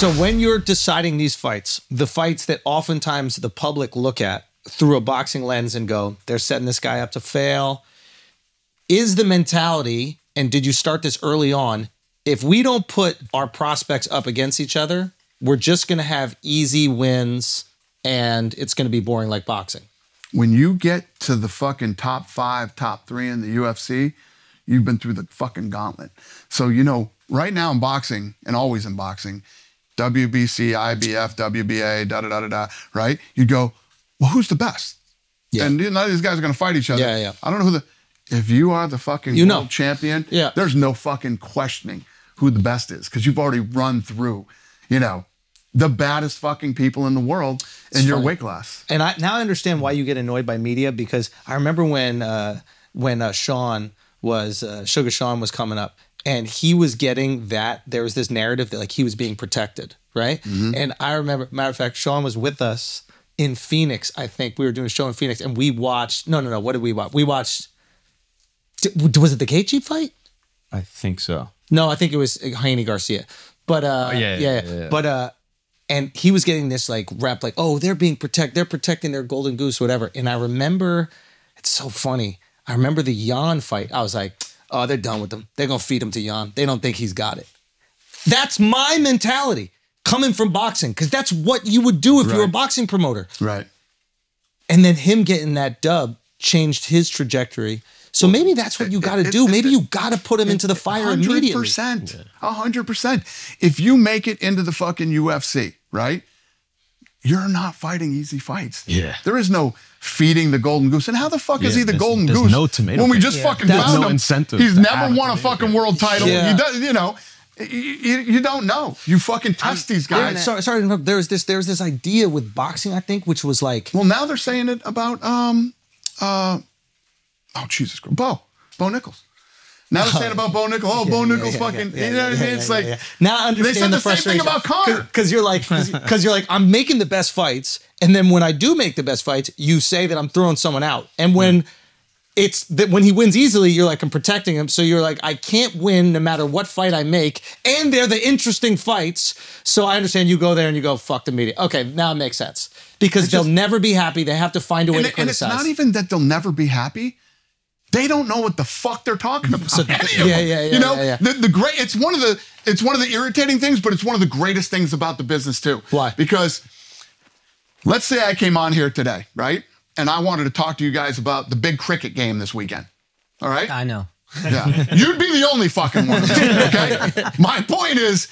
So when you're deciding these fights, the fights that oftentimes the public look at through a boxing lens and go, they're setting this guy up to fail, is the mentality, and did you start this early on, if we don't put our prospects up against each other, we're just going to have easy wins and it's going to be boring like boxing? When you get to the fucking top 5, top 3 in the UFC, you've been through the fucking gauntlet. So, you know, right now in boxing, and always in boxing, WBC, IBF, WBA, da-da-da-da-da, right? You go, well, who's the best? Yeah. And none of these guys are going to fight each other. Yeah, yeah. I don't know who the... If you are the fucking world champion, there's no fucking questioning who the best is because you've already run through, you know, the baddest fucking people in the world in your weight class. And now I understand why you get annoyed by media, because I remember when Sean was, Sugar Sean was coming up and he was getting that, there was this narrative that like he was being protected, right? Mm-hmm. And I remember, matter of fact, Sean was with us in Phoenix, I think. We were doing a show in Phoenix and we watched, no, what did we watch? We watched, was it the Gaethje fight? I think so. No, I think it was Haney Garcia. But yeah. But and he was getting this like rep, like, oh, they're protecting their golden goose, whatever. And I remember, it's so funny. I remember the Jan fight. I was like, oh, they're done with him. They're gonna feed him to Jan. They don't think he's got it. That's my mentality coming from boxing, because that's what you would do if you were a boxing promoter. Right. And then him getting that dub changed his trajectory. So maybe that's what you got to do. Maybe you got to put him into the fire immediately. 100%. 100%. If you make it into the fucking UFC, right? You're not fighting easy fights. Yeah. There is no feeding the golden goose. And how the fuck is he the golden goose? There's no tomato. When we just fucking found no him, incentive. He's never won a fucking world title. Yeah. He does, you know, you don't know. You fucking test these guys. Sorry to interrupt. There's this idea with boxing, I think, which was like, well, now they're saying it about oh, Jesus Christ. Bo Nichols. Now they're saying about Bo Nichols. Oh, Bo Nichols fucking, you know what I mean? It's like, now I understand they said the frustration. same thing about Conor. Because you're like, I'm making the best fights. And then when I do make the best fights, you say that I'm throwing someone out. And when it's that when he wins easily, you're like, I'm protecting him. So you're like, I can't win no matter what fight I make. And they're the interesting fights. So I understand you go there and you go, fuck the media. Okay, now it makes sense. Because they'll never be happy. They have to find a way to criticize. And it's not even that they'll never be happy. They don't know what the fuck they're talking about. You know, the great. It's one of the irritating things, but it's one of the greatest things about the business too. Why? Because let's say I came on here today, right, and I wanted to talk to you guys about the big cricket game this weekend. All right. I know. Yeah, you'd be the only fucking one. Okay. My point is,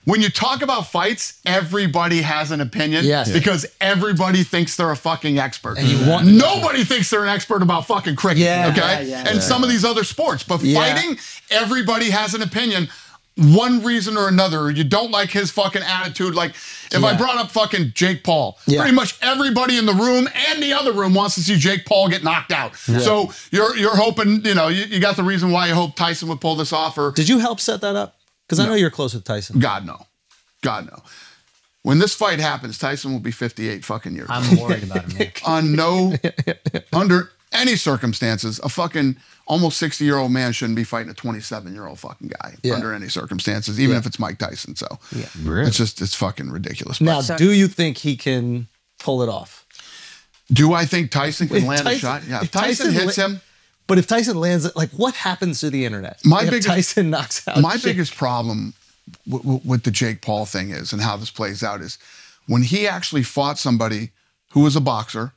when you talk about fights, everybody has an opinion because everybody thinks they're a fucking expert. And nobody thinks they're an expert about fucking cricket, and some of these other sports. But fighting, everybody has an opinion. One reason or another, you don't like his fucking attitude. Like, if I brought up fucking Jake Paul, pretty much everybody in the room and the other room wants to see Jake Paul get knocked out. So you're hoping, you know, you got the reason why you hope Tyson would pull this off. Or did you help set that up? Because I know you're close with Tyson. God, no. God, no. When this fight happens, Tyson will be 58 fucking years. I'm worried about him. Under any circumstances, a fucking almost 60-year-old man shouldn't be fighting a 27-year-old fucking guy under any circumstances, even if it's Mike Tyson. So it's fucking ridiculous. Now, do you think he can pull it off? Do I think Tyson can land a shot? Yeah. If Tyson hits him. But if Tyson lands it, like, what happens to the internet? If Tyson knocks out my biggest problem with the Jake Paul thing is, and how this plays out, is when he actually fought somebody who was a boxer,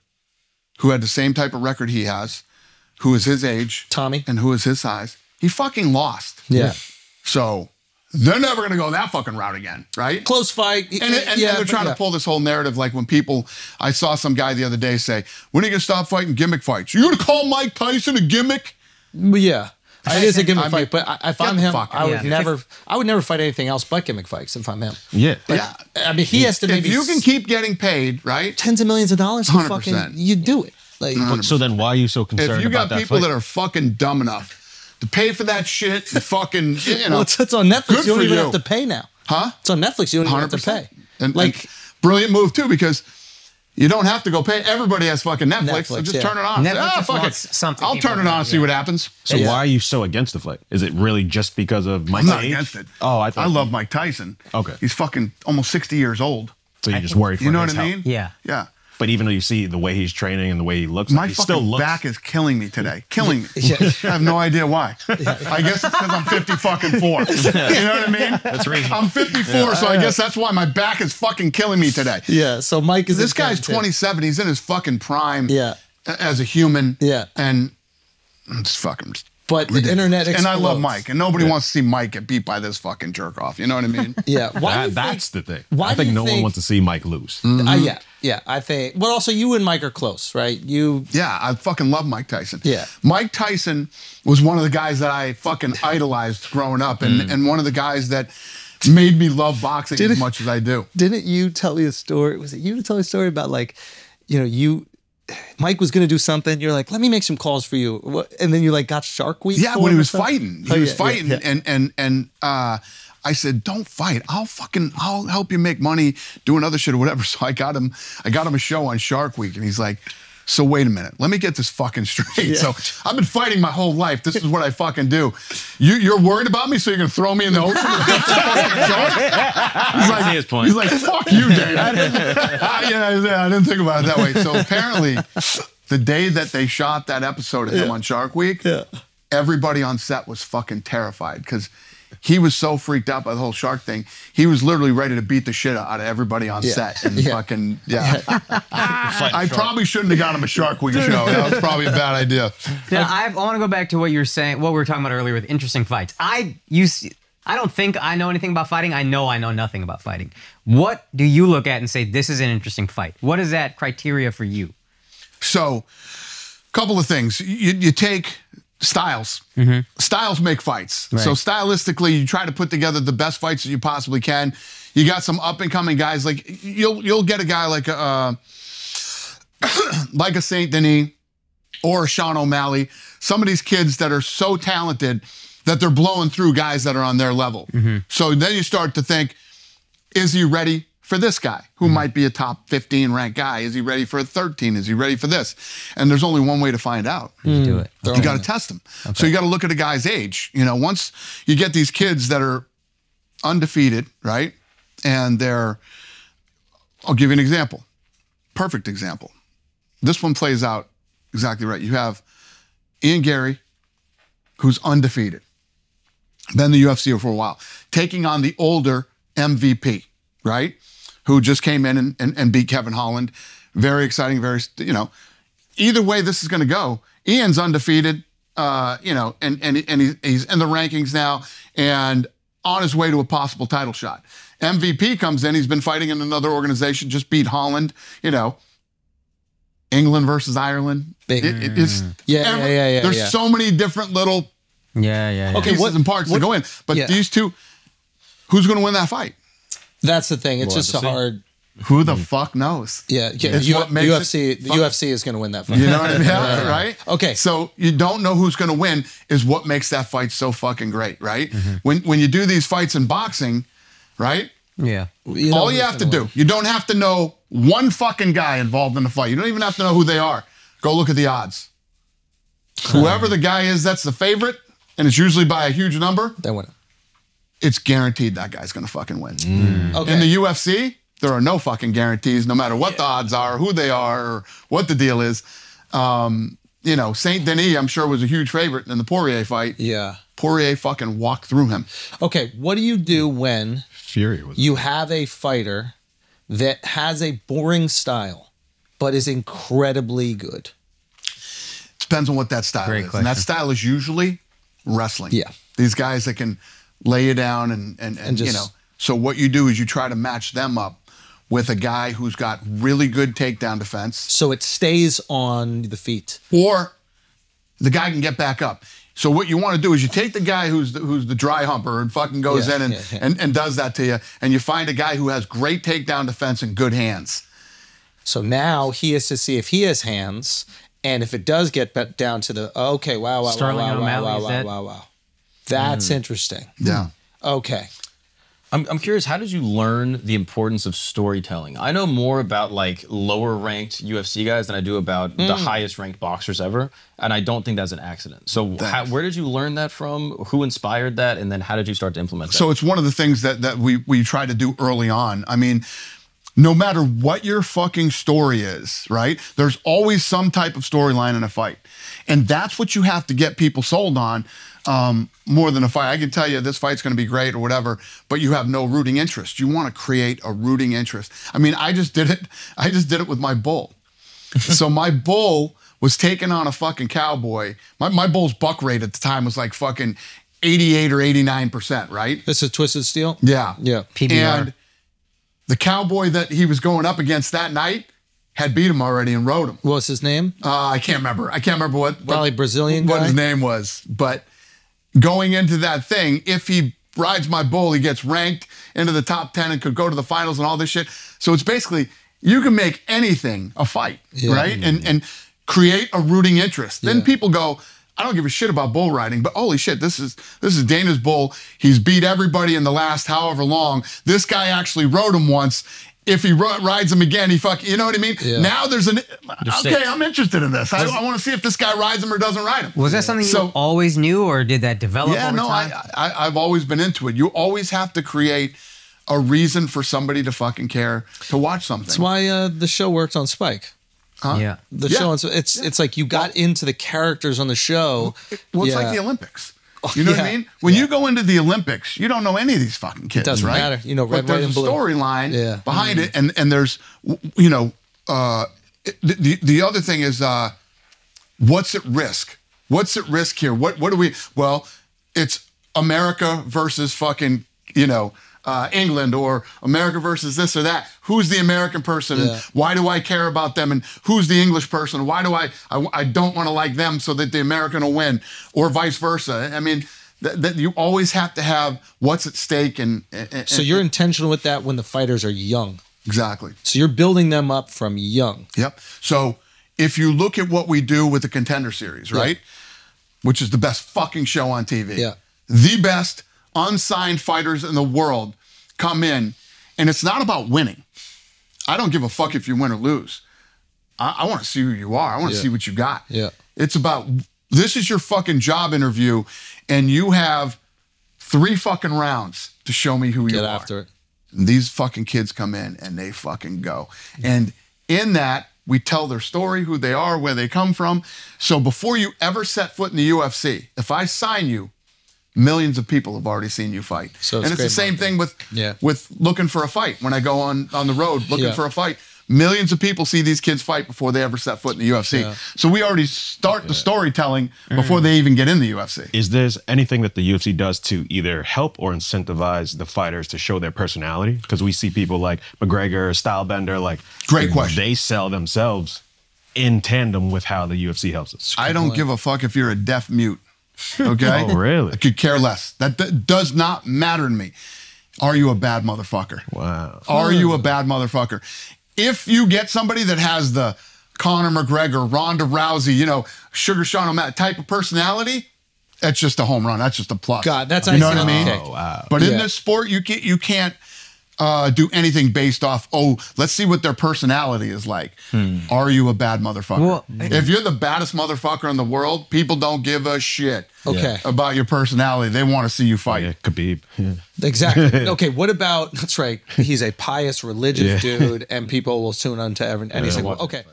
who had the same type of record he has, who is his age, Tommy, and who is his size, he fucking lost. Yeah. So they're never going to go that fucking route again, right? Close fight. And they're trying to pull this whole narrative, like when people, I saw some guy the other day say, when are you going to stop fighting gimmick fights? You going to call Mike Tyson a gimmick? Yeah. It is a gimmick fight, but if I'm him, I would never fight anything else but gimmick fights if I'm him. Yeah. I mean, he has to maybe... If you can keep getting paid, right? Tens of millions of dollars, 100%. You do it. Like, so then why are you so concerned about that? If you got people that are fucking dumb enough to pay for that shit, fucking, you know. Well, it's on Netflix. You don't even have to pay now. Huh? It's on Netflix. You don't even have to pay. And brilliant move, too, because You don't have to go pay. Everybody has fucking Netflix, so just turn it on. Fuck it. I'll turn it on and see what happens. So why are you so against the fight? Is it really just because of Mike's age? I'm not against it. Oh, I love Mike Tyson. Okay. He's fucking almost 60 years old. So you're just worried for his health. You know what I mean? Yeah. Yeah. But even though you see the way he's training and the way he looks, my he fucking still looks... back is killing me today. Killing me. I have no idea why. I guess it's because I'm 54. You know what I mean? That's reasonable. I'm 54, so I guess that's why my back is fucking killing me today. Yeah. So Mike is this guy's 27. He's in his fucking prime. Yeah. As a human. Yeah. And it's fucking. But the internet explodes. And I love Mike, and nobody wants to see Mike get beat by this fucking jerk off. You know what I mean? Yeah. That's the thing. I think no one wants to see Mike lose. Yeah. I think. But also, you and Mike are close, right? Yeah, I fucking love Mike Tyson. Yeah. Mike Tyson was one of the guys that I fucking idolized growing up, and one of the guys that made me love boxing as much as I do. Didn't you tell me a story? Was it you to tell me a story about Mike was going to do something. You're like, let me make some calls for you. And then you got Shark Week. Yeah, when he was fighting. He was fighting. And I said, don't fight. I'll help you make money doing other shit or whatever. So I got him a show on Shark Week. And he's like, so wait a minute, let me get this fucking straight. Yeah. So I've been fighting my whole life. This is what I fucking do. You're worried about me, so you're gonna throw me in the ocean? He's like, fuck you, Dave. I didn't think about it that way. So apparently, the day that they shot that episode of him on Shark Week, everybody on set was fucking terrified because he was so freaked out by the whole shark thing. He was literally ready to beat the shit out of everybody on set. And fucking, I probably shouldn't have got him a Shark Week show. That was probably a bad idea. Now, I want to go back to what you were saying, what we were talking about earlier with interesting fights. I don't think I know anything about fighting. I know nothing about fighting. What do you look at and say, this is an interesting fight? What is that criteria for you? So, a couple of things. You take styles. Styles make fights. Right. So stylistically, you try to put together the best fights that you possibly can. You got some up and coming guys. Like you'll get a guy like a Saint Denis or a Sean O'Malley. Some of these kids that are so talented that they're blowing through guys that are on their level. So then you start to think, is he ready for this guy who might be a top 15 ranked guy? Is he ready for a 13? Is he ready for this? And there's only one way to find out. Do it. You got to test them. Okay. So you got to look at a guy's age. You know, once you get these kids that are undefeated, right? And I'll give you an example. Perfect example. This one plays out exactly right. You have Ian Gary, who's undefeated. Been in the UFC for a while. Taking on the older MVP, right? Who just came in and beat Kevin Holland. Very exciting, either way this is going to go. Ian's undefeated, and he's in the rankings now and on his way to a possible title shot. MVP comes in, he's been fighting in another organization, just beat Holland, England versus Ireland. There's so many different little pieces and parts to go in. But these two, who's going to win that fight? That's the thing. It's just hard. Who the fuck knows? Yeah. The UFC is going to win that fight. You know what I mean? Right? Okay. So you don't know who's going to win is what makes that fight so fucking great, right? When you do these fights in boxing, right? Yeah. All you have to do, you don't have to know one fucking guy involved in the fight. You don't even have to know who they are. Go look at the odds. Whoever the guy is that's the favorite, and it's usually by a huge number, they win it. It's guaranteed that guy's going to fucking win. Okay. In the UFC, there are no fucking guarantees, no matter what the odds are, who they are, or what the deal is. Saint Denis, I'm sure, was a huge favorite in the Poirier fight. Yeah. Poirier fucking walked through him. Okay, what do you do when you have a fighter that has a boring style, but is incredibly good? Depends on what that style is. Question. And that style is usually wrestling. Yeah. These guys that can lay you down and just, So what you do is you try to match them up with a guy who's got really good takedown defense. So it stays on the feet. Or the guy can get back up. So what you want to do is you take the guy who's the dry humper and fucking goes in and does that to you, and you find a guy who has great takedown defense and good hands. So now he has to see if he has hands, and if it does get down to the wow. That's interesting. Yeah. I'm curious, how did you learn the importance of storytelling? I know more about like lower ranked UFC guys than I do about the highest ranked boxers ever. And I don't think that's an accident. So where did you learn that from? Who inspired that? And then how did you start to implement that? So it's one of the things that we try to do early on. I mean, no matter what your fucking story is, right? There's always some type of storyline in a fight. And that's what you have to get people sold on. More than a fight. I can tell you this fight's going to be great or whatever, but you have no rooting interest. You want to create a rooting interest. I mean, I just did it with my bull. So my bull was taking on a fucking cowboy. My bull's buck rate at the time was like fucking 88 or 89%, right? This is Twisted Steel? Yeah. Yeah. PBR. And the cowboy that he was going up against that night had beat him already and rode him. What was his name? I can't remember. what Probably Brazilian guy? What his name was. But going into that thing, if he rides my bull, he gets ranked into the top 10 and could go to the finals and all this shit. So it's basically, you can make anything a fight, right? And create a rooting interest. Then people go, I don't give a shit about bull riding, but holy shit, this is Dana's bull. He's beat everybody in the last however long. This guy actually rode him once. If he rides him again, you know what I mean? Yeah. Now there's I'm interested in this. I want to see if this guy rides him or doesn't ride him. Was that something you always knew, or did that develop over time? I've always been into it. You always have to create a reason for somebody to fucking care to watch something. That's why the show worked on Spike. Huh? Yeah. The show, it's like you got into the characters on the show. Well, it's like the Olympics. You know what I mean? When you go into the Olympics, you don't know any of these fucking kids, doesn't right? matter. You know, red, white, and blue. There's a storyline behind it, and there's, you know, the other thing is, what's at risk? What's at risk here? What do we? Well, it's America versus fucking, you know, England, or America versus this or that. Who's the American person, and why do I care about them? And who's the English person? Why do I don't want to like them so that the American will win, or vice versa? I mean, that you always have to have what's at stake, and so you're intentional with that when the fighters are young. Exactly. So you're building them up from young. Yep. So if you look at what we do with the Contender Series, right, which is the best fucking show on TV, the best unsigned fighters in the world come in, and it's not about winning. I don't give a fuck if you win or lose. I want to see who you are. I want to see what you got. Yeah. It's about, this is your fucking job interview, and you have 3 fucking rounds to show me who you are. Get after it. And these fucking kids come in and they fucking go. And in that, we tell their story, who they are, where they come from. So before you ever set foot in the UFC, if I sign you, millions of people have already seen you fight. So and it's the same thing with looking for a fight. When I go on the road looking for a fight, millions of people see these kids fight before they ever set foot in the UFC. Yeah. So we already start the storytelling before they even get in the UFC. Is there anything that the UFC does to either help or incentivize the fighters to show their personality? Because we see people like McGregor, Stylebender, like, great question. They sell themselves in tandem with how the UFC helps us. I don't give a fuck if you're a deaf mute. Okay? Oh, really? I could care less. That does not matter to me. Are you a bad motherfucker? Wow. Are you a bad motherfucker? If you get somebody that has the Conor McGregor, Ronda Rousey, you know, Sugar Sean O'Malley type of personality, that's just a home run. That's just a plus. God, that's you know what I mean? Okay. Oh, wow. But in this sport, you can't do anything based off, let's see what their personality is like. Are you a bad motherfucker? Well, if you're the baddest motherfucker in the world, people don't give a shit about your personality. They want to see you fight. Yeah, Khabib. Yeah. Exactly. Okay, what about, that's right, he's a pious, religious dude, and people will tune on to any single, okay.